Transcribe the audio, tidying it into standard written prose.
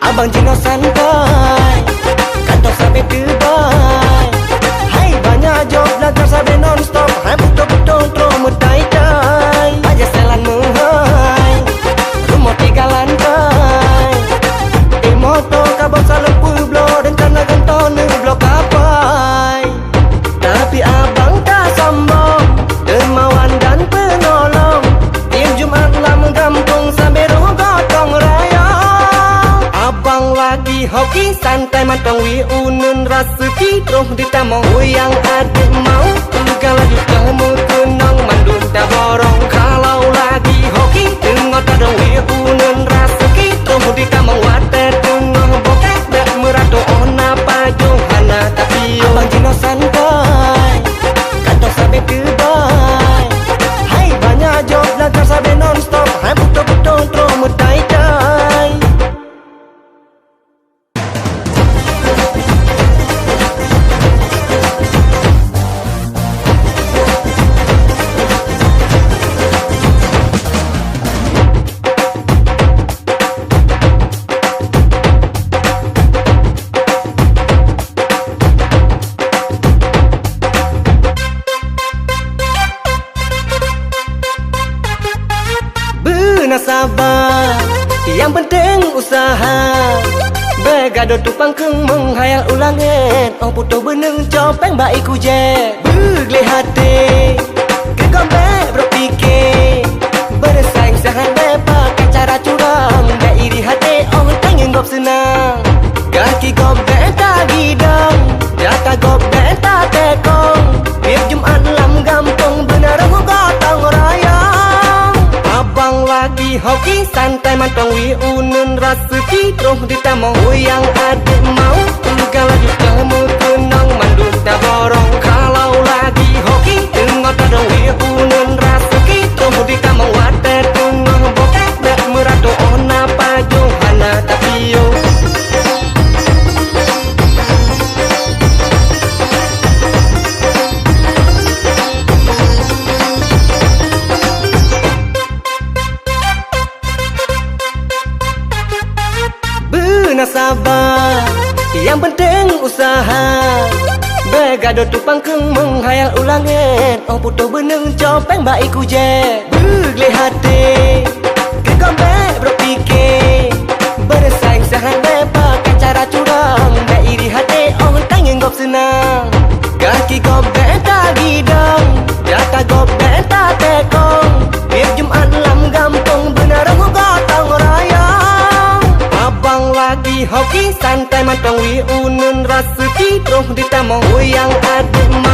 Abang Jino santai, kantor Sabe terbaik. Hai banyak job belajar Sabe non-stop. Hai betul-betul terus tai-tai. Aja selan menghai, rumah 3 lantai. Motor kabel salempu blow dan kena genton blok kapai. Tapi abang tak sombong, dermawan dan penolong. Tiap Jumat lah menggampung Sabe gotong rayong. Abang lagi hoki santai mantong wi unun rasuki terus ditamong yang adik mau segala juga mu tenang mandun tak borong. Kalau lagi hoki tengok tadong wi unun rasuki terus ditamong water tengah bokeh dak meratu ona pajuh hana tapi abang Jino santai kantor Sabe terbaik. Hai banyak job belajar Sabe non-stop. Hai betul-betul terus tai-tai. Sabar, yang penting usaha. Bergaduh tupang keng menghayal ulangan. Oh putus beneng copeng baik kuje. Bergelih hati, kegombek berpikir. Bersaing sehande pakai cara curang. Gak iri hati, oh pengen gop senang. Kaki gobek tak gidang, jatah gobek tak tekong. Tiap Jumat lam gampung benar gotong rayong. Abang lagi hoki santai mantong wi unun rasuki terus ditamong yang adik mau segala juga mu tenang mandun tak borong. Kalau lagi hoki tengok tadong wi unun rasuki terus ditamong water tengah bokeh dak meratu ona pajuh hana tapi yo. Sabar, yang penting usaha. Bergaduh tupang keng menghayal ulangan. Oh putus beneng copeng baik kuje. Bergelih hati, kegombek berpikir. Bersaing sehande pakai cara curang. Gak iri hati, oh pengen gop senang. Kaki gobek tak gidang, jatah gobek tak tekong. Tiap Jumat lam gampung benar gotong rayong. Abang lagi hoki santai mantong wi unun rasuki terus ditamong yang adik mau